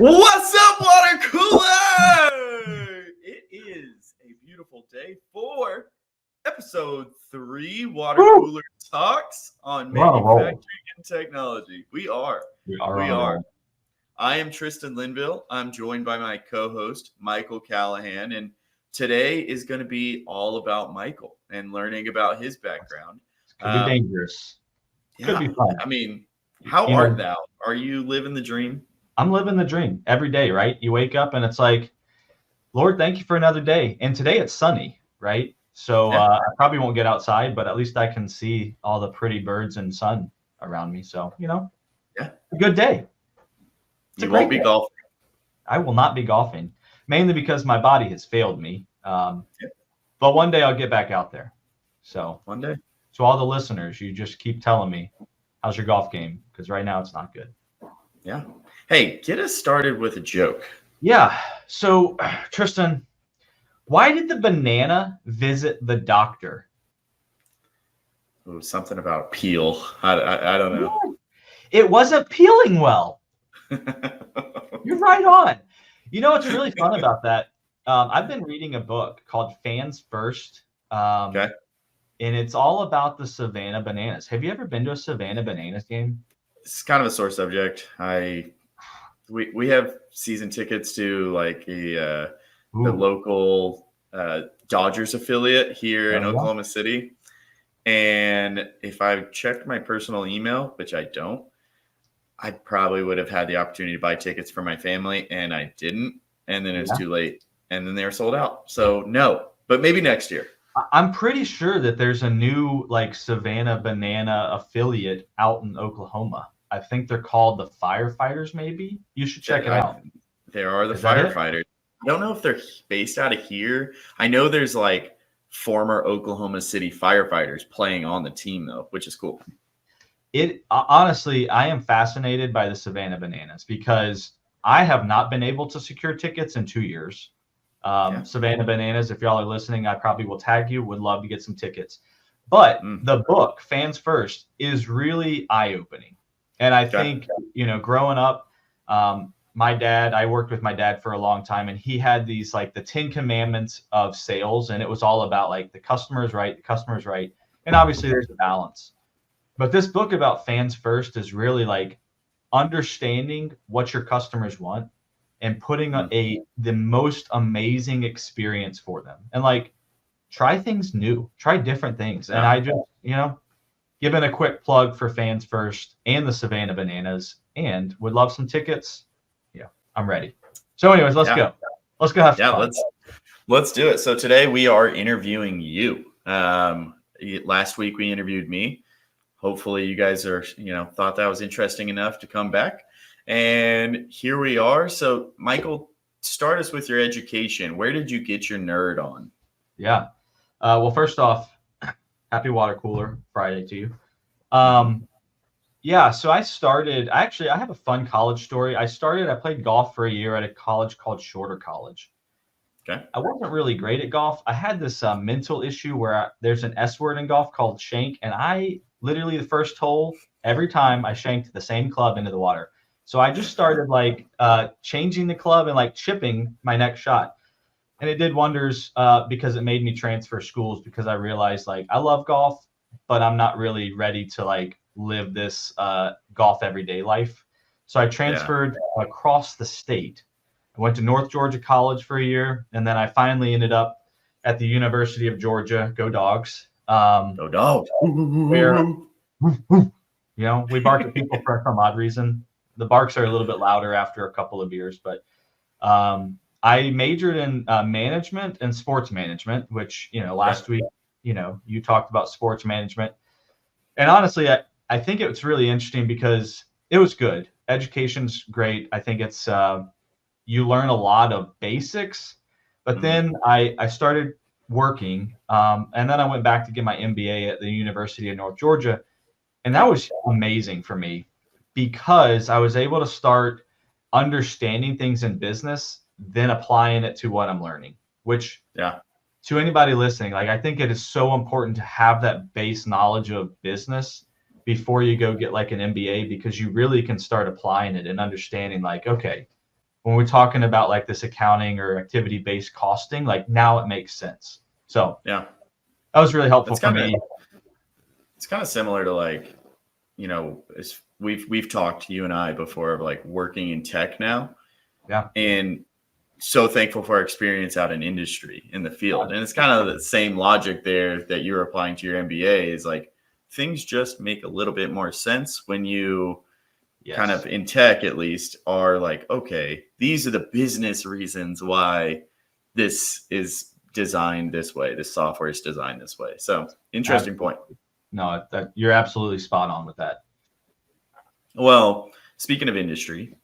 What's up, water cooler? It is a beautiful day for episode 3 Water Cooler Talks on Manufacturing and Technology. We are. I am Tristan Linville. I'm joined by my co-host, Michael Callahan, and today is going to be all about Michael and learning about his background. Could be dangerous. Could be fun. I mean, how art thou? Are you living the dream? I'm living the dream every day, right? You wake up and it's like, Lord, thank you for another day. And today it's sunny, right? So I probably won't get outside, but at least I can see all the pretty birds and sun around me. So, a good day. You won't be golfing. I will not be golfing, mainly because my body has failed me. But one day I'll get back out there. So one day. So all the listeners, you just keep telling me, how's your golf game? Because right now it's not good. Yeah. Hey, get us started with a joke. Yeah. So, Tristan, why did the banana visit the doctor? Oh, something about peel. I don't know. It wasn't peeling well. You're right on. You know what's really fun about that? I've been reading a book called Fans First. Okay. And it's all about the Savannah Bananas. Have you ever been to a Savannah Bananas game? It's kind of a sore subject. We have season tickets to like the local Dodgers affiliate here in Oklahoma City. And if I checked my personal email, which I don't, I probably would have had the opportunity to buy tickets for my family, and I didn't. And then it was too late, and then they were sold out. So no, but maybe next year. I'm pretty sure that there's a new like Savannah Banana affiliate out in Oklahoma. I think they're called the Firefighters, maybe. You should check it out. There are the Firefighters. I don't know if they're based out of here. I know there's like former Oklahoma City firefighters playing on the team, though, which is cool. Honestly, I am fascinated by the Savannah Bananas because I have not been able to secure tickets in 2 years. Savannah Bananas, if y'all are listening, I probably will tag you. Would love to get some tickets. But the book, Fans First, is really eye-opening. And I think, growing up, I worked with my dad for a long time, and he had these like the 10 commandments of sales, and it was all about like the customer is right. And obviously there's a balance. But this book about Fans First is really like understanding what your customers want and putting the most amazing experience for them. And like, try things new, try different things. And I just, giving a quick plug for Fans First and the Savannah Bananas, and would love some tickets. Yeah, I'm ready. So anyways, let's go. Let's go have fun. Let's do it. So today we are interviewing you. Last week we interviewed me. Hopefully you guys are, thought that was interesting enough to come back. And here we are. So Michael, start us with your education. Where did you get your nerd on? Yeah. Well, first off, happy Water Cooler Friday to you. So I have a fun college story. I played golf for a year at a college called Shorter College. Okay. I wasn't really great at golf. I had this mental issue where there's an S word in golf called shank. And I literally the first hole, every time I shanked the same club into the water. So I just started like changing the club and like chipping my next shot. And it did wonders because it made me transfer schools because I realized like I love golf, but I'm not really ready to like live this golf everyday life. So I transferred across the state. I went to North Georgia College for a year, and then I finally ended up at the University of Georgia. Go Dogs. Go Dogs. Where, we bark at people for some odd reason. The barks are a little bit louder after a couple of beers, but I majored in management and sports management, which, last week, you talked about sports management. And honestly, I think it's really interesting because it was good. Education's great. I think it's you learn a lot of basics, but then I started working and then I went back to get my MBA at the University of North Georgia. And that was amazing for me because I was able to start understanding things in business, then applying it to what I'm learning, which to anybody listening, like I think it is so important to have that base knowledge of business before you go get like an MBA, because you really can start applying it and understanding like, okay, when we're talking about like this accounting or activity-based costing, like now it makes sense. So yeah, that was really helpful for me. It's kind of similar to like, we've talked, you and I, before, of like working in tech now. Yeah. And so thankful for our experience out in industry in the field. And it's kind of the same logic there that you're applying to your MBA, is like things just make a little bit more sense when you kind of, in tech at least, are like, okay, these are the business reasons why this is designed this way. This software is designed this way. So interesting point. No, you're absolutely spot on with that. Well, speaking of industry,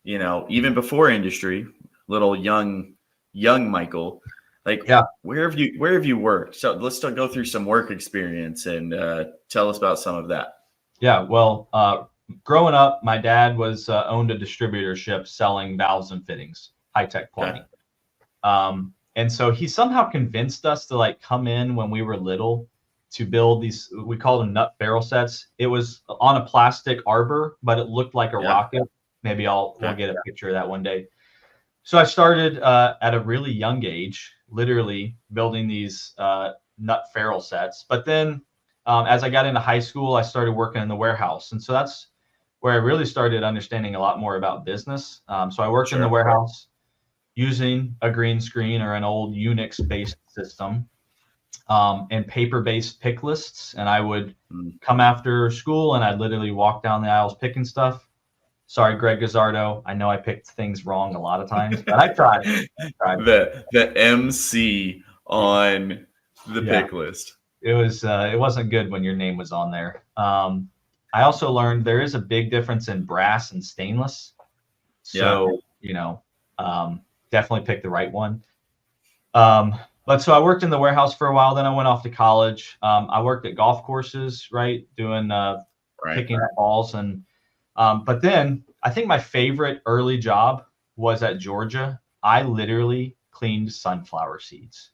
even before industry, little young Michael, like, where have you worked? So let's go through some work experience and tell us about some of that. Yeah, well, growing up, my dad was owned a distributorship selling valves and fittings, high-tech plumbing. Okay. And so he somehow convinced us to like come in when we were little to build these, we call them nut barrel sets. It was on a plastic arbor, but it looked like a rocket. Maybe we'll get a picture of that one day. So I started at a really young age, literally building these nut ferrule sets. But then as I got into high school, I started working in the warehouse. And so that's where I really started understanding a lot more about business. So I worked in the warehouse using a green screen or an old Unix-based system and paper-based pick lists. And I would come after school and I'd literally walk down the aisles picking stuff. Sorry, Greg Gazzardo. I know I picked things wrong a lot of times, but I tried. The MC on the pick list. It wasn't good when your name was on there. I also learned there is a big difference in brass and stainless. So, definitely pick the right one. But so I worked in the warehouse for a while. Then I went off to college. I worked at golf courses, doing picking up balls. And but then I think my favorite early job was at Georgia. I literally cleaned sunflower seeds.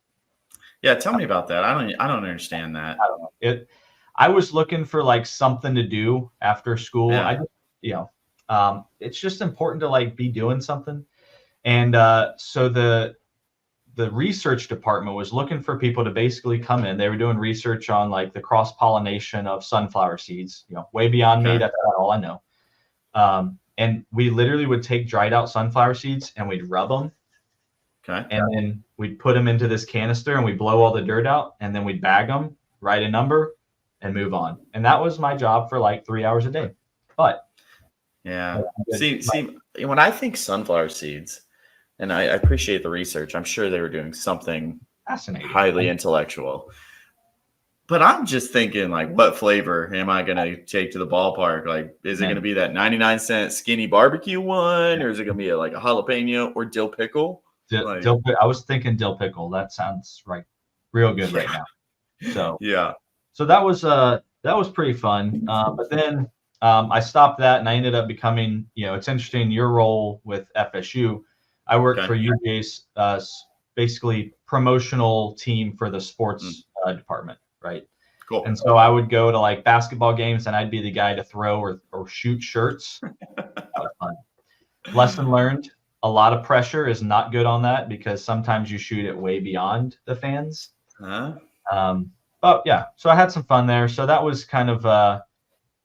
Yeah, tell me about that. I don't understand that. I don't know. I was looking for like something to do after school. It's just important to like be doing something. And so the research department was looking for people to basically come in. They were doing research on like the cross-pollination of sunflower seeds, way beyond me. That's not all I know. And we literally would take dried out sunflower seeds and we'd rub them. Okay. And then we'd put them into this canister and we'd blow all the dirt out, and then we'd bag them, write a number, and move on. And that was my job for like 3 hours a day. But see, when I think sunflower seeds, and I appreciate the research, I'm sure they were doing something fascinating, highly intellectual. But I'm just thinking, like, what flavor am I going to take to the ballpark? Like, is it going to be that 99-cent skinny barbecue one, or is it going to be like a jalapeno or dill pickle? I was thinking dill pickle. That sounds real good right now. So so that was pretty fun. But then I stopped that and I ended up becoming, it's interesting, your role with FSU. I worked for UJ's basically promotional team for the sports department, right? Cool. And so I would go to like basketball games and I'd be the guy to throw or shoot shirts. That was fun. Lesson learned. A lot of pressure is not good on that because sometimes you shoot it way beyond the fans. But yeah, so I had some fun there. So that was kind of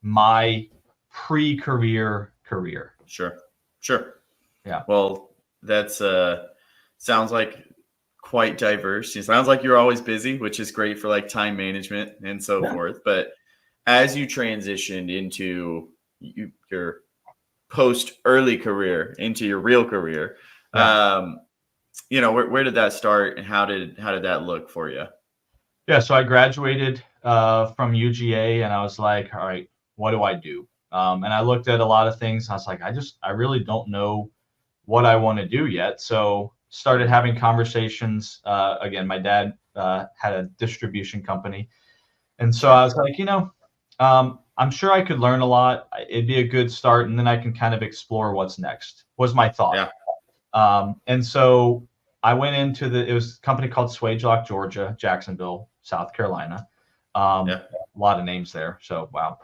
my pre-career career. Sure. Yeah. Well, that's sounds like quite diverse. It sounds like you're always busy, which is great for like time management and so forth. But as you transitioned into your post early career into your real career, where did that start and how did that look for you? Yeah, so I graduated from UGA and I was like, all right, what do I do? And I looked at a lot of things. I was like, I really don't know what I want to do yet. So started having conversations. Again, my dad had a distribution company. And so I was like, I'm sure I could learn a lot. It'd be a good start. And then I can kind of explore what's next, was my thought. Yeah. And so I went into it was a company called Swagelok, Georgia, Jacksonville, South Carolina. A lot of names there. So, wow.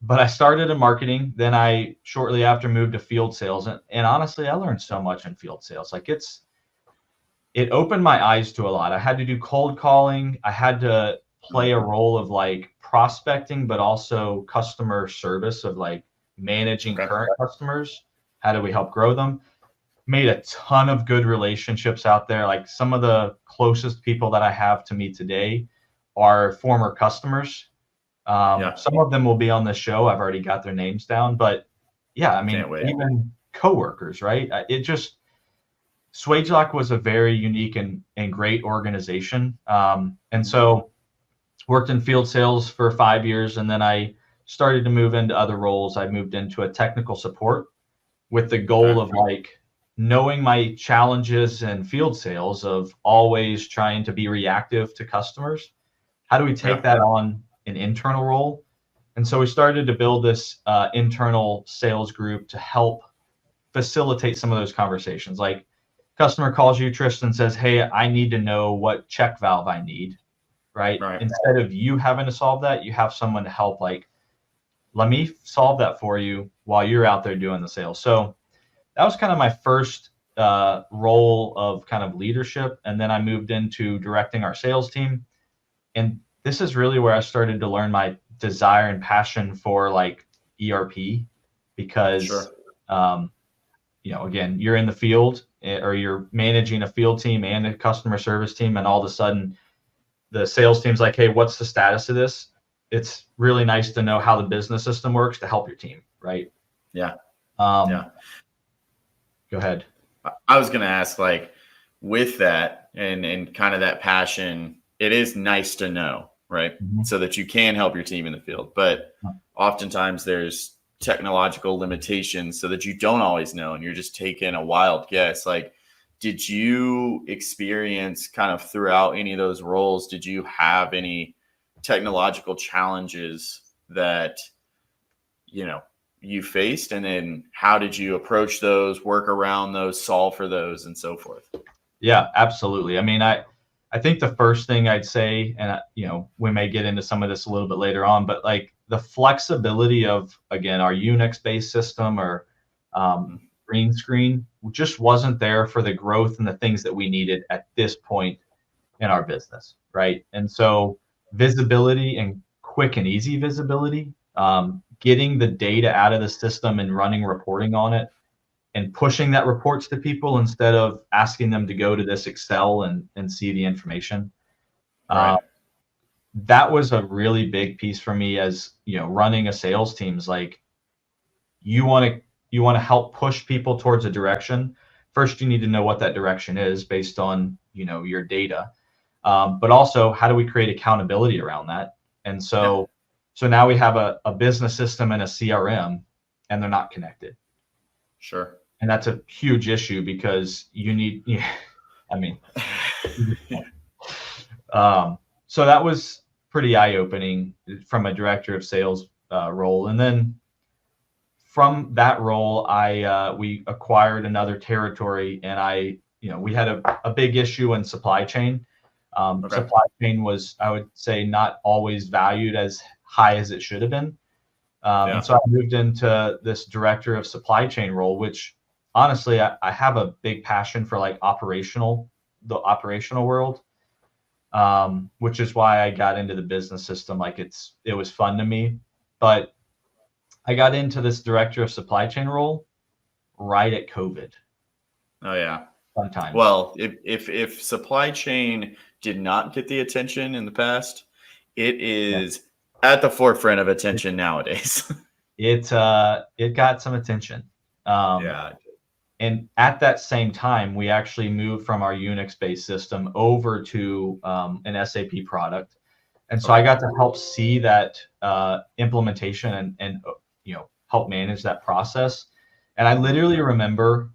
but I started in marketing. Then I shortly after moved to field sales. And honestly, I learned so much in field sales. Like it opened my eyes to a lot. I had to do cold calling. I had to play a role of like prospecting, but also customer service of like managing current customers. How do we help grow them? Made a ton of good relationships out there. Like some of the closest people that I have to me today are former customers. Some of them will be on the show. I've already got their names down, but yeah, I mean, even coworkers, right? Swagelok was a very unique and great organization. And so worked in field sales for 5 years, and then I started to move into other roles. I moved into a technical support with the goal of like knowing my challenges in field sales of always trying to be reactive to customers. How do we take that on an internal role? And so we started to build this internal sales group to help facilitate some of those conversations. Like customer calls you, Tristan, says, hey, I need to know what check valve I need, right? Instead of you having to solve that, you have someone to help, like, let me solve that for you while you're out there doing the sales. So that was kind of my first role of kind of leadership. And then I moved into directing our sales team. And this is really where I started to learn my desire and passion for like ERP, because, again, you're in the field or you're managing a field team and a customer service team. And all of a sudden the sales team's like, hey, what's the status of this? It's really nice to know how the business system works to help your team. Right. Yeah. Go ahead. I was going to ask, like, with that and kind of that passion, it is nice to know, right? So that you can help your team in the field. But oftentimes there's technological limitations so that you don't always know and you're just taking a wild guess. Like, did you experience kind of throughout any of those roles, did you have any technological challenges that, you faced? And then how did you approach those, work around those, solve for those, and so forth? Yeah, absolutely. I mean, I think the first thing I'd say, and we may get into some of this a little bit later on, but like the flexibility of, again, our Unix-based system or green screen just wasn't there for the growth and the things that we needed at this point in our business, right? And so visibility and quick and easy visibility, getting the data out of the system and running reporting on it and pushing that reports to people instead of asking them to go to this Excel and see the information. That was a really big piece for me as, running a sales team. Is like, you want to help push people towards a direction. First, you need to know what that direction is based on, your data. But also, how do we create accountability around that? And so now we have a business system and a CRM, and they're not connected. Sure. And that's a huge issue because you need, so that was pretty eye-opening from a director of sales role. And then from that role, we acquired another territory, and we had a big issue in supply chain. Supply chain was, I would say, not always valued as high as it should have been. And so I moved into this director of supply chain role, which honestly, I have a big passion for like the operational world, which is why I got into the business system. Like it was fun to me, but I got into this director of supply chain role right at COVID. Oh yeah. Fun times. Well, if supply chain did not get the attention in the past, it is at the forefront of attention nowadays. It got some attention. And at that same time, we actually moved from our Unix-based system over to an SAP product. And so I got to help see that implementation and help manage that process. And I literally remember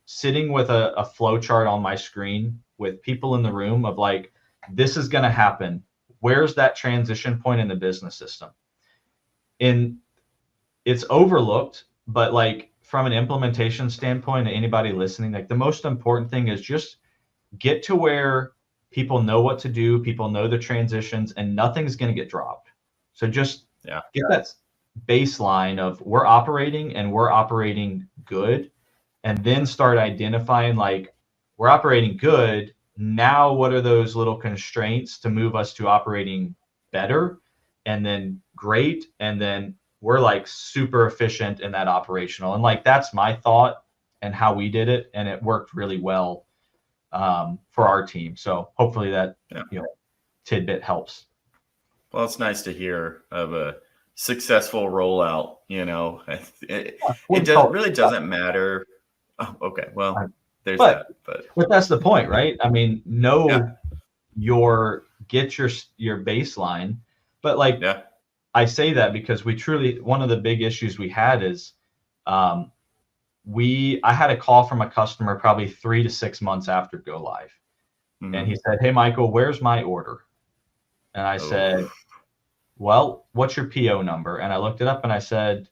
sitting with a flow chart on my screen with people in the room of like, this is going to happen. Where's that transition point in the business system? And it's overlooked, but like from an implementation standpoint, anybody listening, like the most important thing is just get to where people know what to do, people know the transitions, and nothing's going to get dropped. So just get baseline of we're operating good, and then start identifying like we're operating good. Now, what are those little constraints to move us to operating better, and then great, and then we're like super efficient in that operational. And like that's my thought and how we did it, and it worked really well for our team. So hopefully that tidbit helps. Well, it's nice to hear of a successful rollout. It really doesn't matter. Oh, okay. Well, there's that. But that's the point, right? I mean, get your baseline, but like I say that because one of the big issues we had is I had a call from a customer probably 3 to 6 months after go live. Mm-hmm. And he said, "Hey, Michael, where's my order?" And I said, "Well, what's your PO number?" And I looked it up and I said,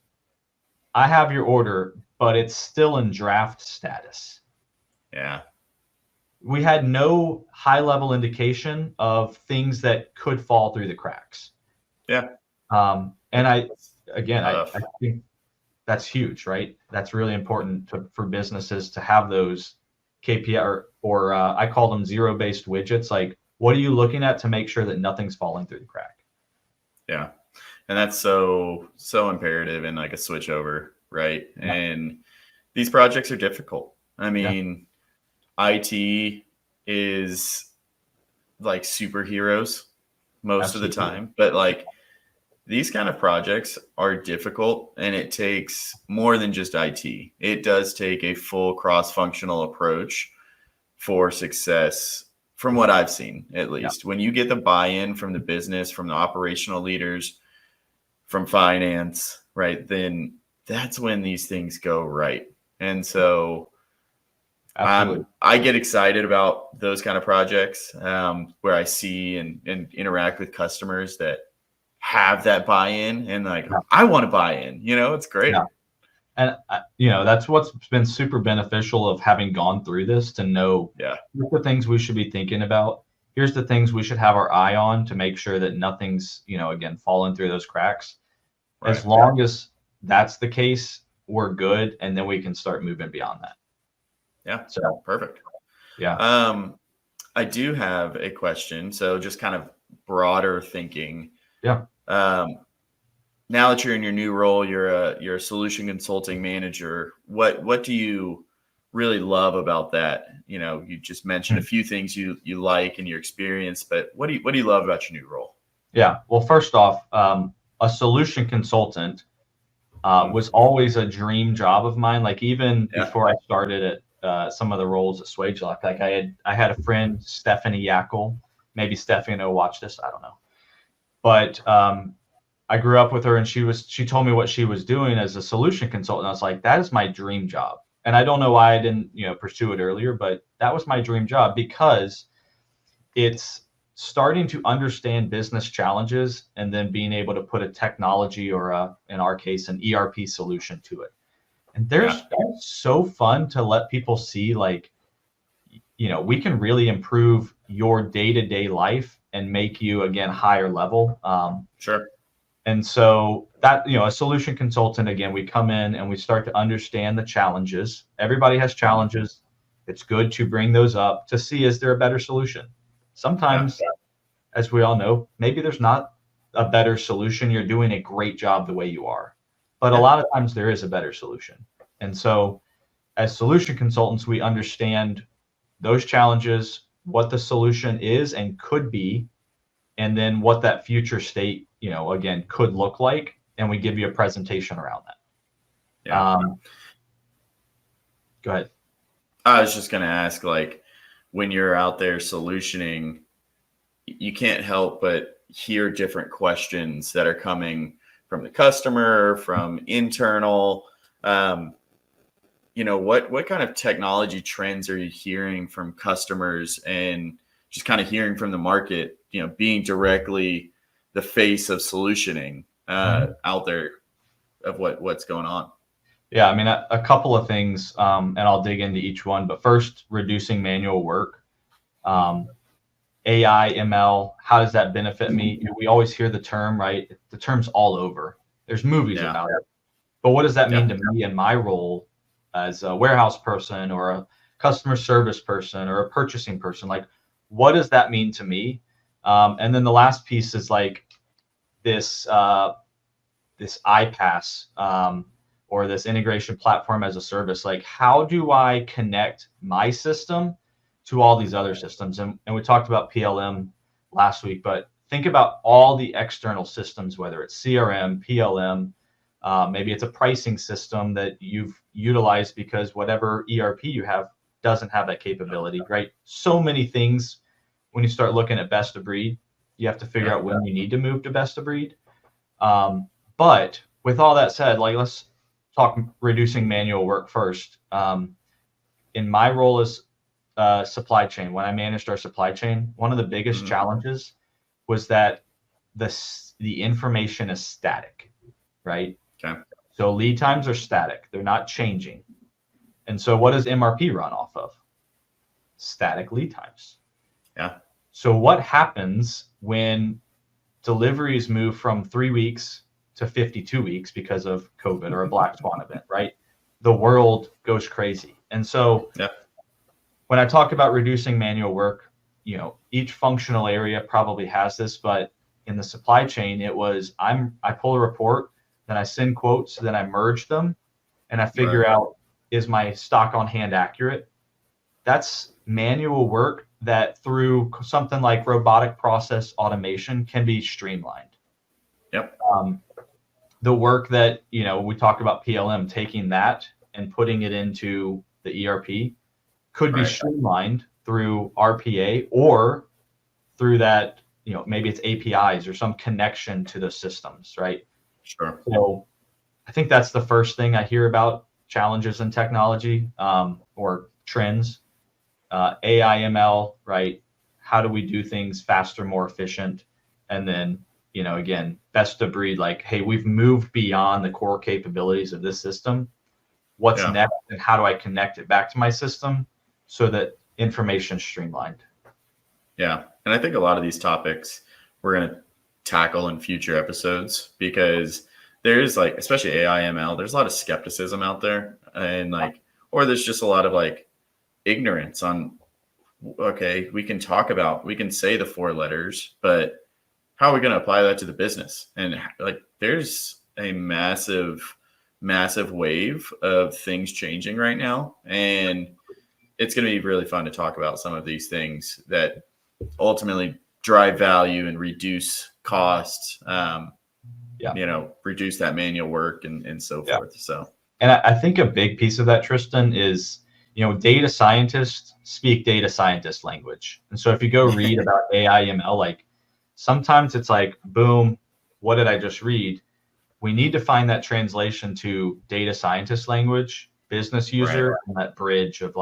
"I have your order, but it's still in draft status." Yeah. We had no high level indication of things that could fall through the cracks. Yeah. And I think that's huge, right? That's really important for businesses to have those KPI or I call them zero-based widgets. Like, what are you looking at to make sure that nothing's falling through the crack? Yeah. And that's so imperative in like a switch over, right? Yeah. And these projects are difficult. I mean, IT is like superheroes most of the time, but like these kind of projects are difficult, and it takes more than just IT. It does take a full cross-functional approach for success, from what I've seen, at least. Yeah. When you get the buy-in from the business, from the operational leaders, from finance, right, then that's when these things go right. And so I get excited about those kind of projects where I see and interact with customers that have that buy-in, and like, I want to buy in, it's great. Yeah. And that's what's been super beneficial of having gone through this, to know here's the things we should be thinking about. Here's the things we should have our eye on to make sure that nothing's, again, falling through those cracks. Right. As long as that's the case, we're good. And then we can start moving beyond that. Yeah. So perfect. Yeah. I do have a question. So just kind of broader thinking. Yeah. Now that you're in your new role, you're a solution consulting manager. What do you really love about that? You just mentioned a few things you like in your experience, but what do you love about your new role? Yeah. Well, first off, a solution consultant was always a dream job of mine. Like even before I started at some of the roles at SwageLock, like I had a friend, Stephanie Yackel. Maybe Stephanie will watch this. I don't know. But I grew up with her, and she told me what she was doing as a solution consultant. I was like, that is my dream job. And I don't know why I didn't, pursue it earlier, but that was my dream job, because it's starting to understand business challenges and then being able to put a technology or in our case, an ERP solution to it. And it's so fun to let people see, like, we can really improve your day-to-day life and make you, again, higher level. Sure. And so that, a solution consultant, again, we come in and we start to understand the challenges. Everybody has challenges. It's good to bring those up to see, is there a better solution? Sometimes, as we all know, maybe there's not a better solution. You're doing a great job the way you are. But a lot of times there is a better solution. And so as solution consultants, we understand those challenges, what the solution is and could be, and then what that future state, again, could look like. And we give you a presentation around that. Yeah. Go ahead. I was just going to ask, like, when you're out there solutioning, you can't help but hear different questions that are coming from the customer, from internal. What kind of technology trends are you hearing from customers, and just kind of hearing from the market, being directly the face of solutioning out there of what's going on? Yeah, I mean, a couple of things, and I'll dig into each one. But first, reducing manual work. AI, ML, how does that benefit me? We always hear the term, right? The term's all over. There's movies about it. But what does that mean to me in my role as a warehouse person or a customer service person or a purchasing person? Like, what does that mean to me? And then the last piece is like this iPaaS or this integration platform as a service. Like, how do I connect my system to all these other systems? And we talked about PLM last week, but think about all the external systems, whether it's CRM, PLM, maybe it's a pricing system that you've utilized because whatever ERP you have doesn't have that capability, right? So many things. When you start looking at best of breed, you have to figure out when you need to move to best of breed. But with all that said, like, let's talk reducing manual work first. In my role as supply chain, when I managed our supply chain, one of the biggest challenges was that the information is static, right? Okay. So lead times are static; they're not changing. And so, what does MRP run off of? Static lead times. Yeah. So, what happens when deliveries move from 3 weeks to 52 weeks because of COVID or a black swan event, right? The world goes crazy. And so when I talk about reducing manual work, each functional area probably has this, but in the supply chain, it was I pull a report, then I send quotes, then I merge them, and I figure out, is my stock on hand accurate? That's manual work that through something like robotic process automation can be streamlined. Yep. The work that, we talked about PLM, taking that and putting it into the ERP could be streamlined through RPA or through that, maybe it's APIs or some connection to the systems, right? Sure. So I think that's the first thing I hear about challenges in technology or trends. AI, ML, right? How do we do things faster, more efficient? And then, again, best of breed, like, hey, we've moved beyond the core capabilities of this system. What's next, and how do I connect it back to my system so that information is streamlined? Yeah. And I think a lot of these topics we're going to tackle in future episodes because there's like, especially AI, ML, there's a lot of skepticism out there and or there's just a lot of ignorance on, okay, we can say the 4 letters, but how are we going to apply that to the business? And there's a massive wave of things changing right now. And it's going to be really fun to talk about some of these things that ultimately drive value and reduce costs, reduce that manual work and so forth. So, and I think a big piece of that, Tristan, is, data scientists speak data scientist language. And so if you go read about AI, ML, sometimes it's like, boom, what did I just read? We need to find that translation to data scientist language, business user, and that bridge of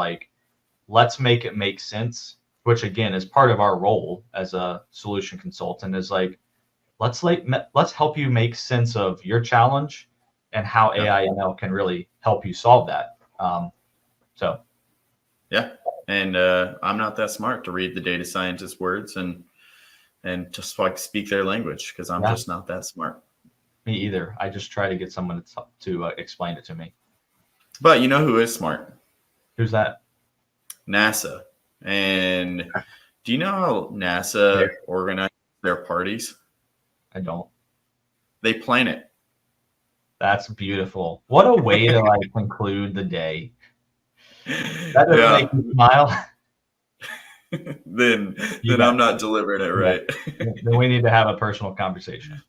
let's make it make sense, which again is part of our role as a solution consultant is let's help you make sense of your challenge and how AI ML can really help you solve that. And I'm not that smart to read the data scientist words and just speak their language because I'm just not that smart. Me either. I just try to get someone to explain it to me. But you know who is smart? Who's that? NASA. And do you know how NASA organizes their parties? I don't. They plan it. That's beautiful. What a way to conclude the day. That doesn't make me smile. then I'm not delivering it right. Then we need to have a personal conversation.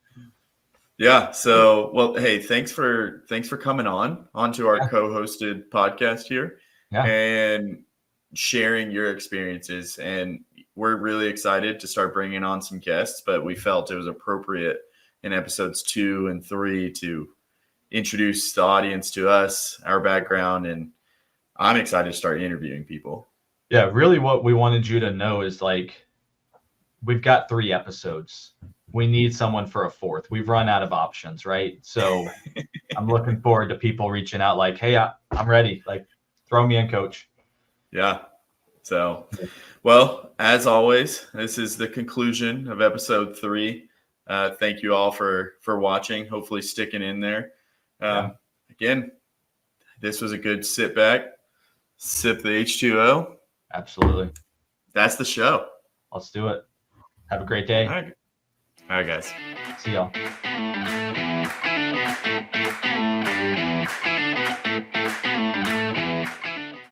Yeah. So, well, hey, thanks for coming onto our co-hosted podcast here and sharing your experiences. And we're really excited to start bringing on some guests, but we felt it was appropriate in episodes 2 and 3 to introduce the audience to us, our background, and I'm excited to start interviewing people. Yeah, really what we wanted you to know is we've got 3 episodes. We need someone for a 4th. We've run out of options, right? So I'm looking forward to people reaching out hey, I'm ready. Throw me in, coach. Yeah. So, well, as always, this is the conclusion of episode 3 Thank you all for watching. Hopefully sticking in there. Again, this was a good sit back, sip the H2O. Absolutely. That's the show. Let's do it. Have a great day. All right guys. See y'all.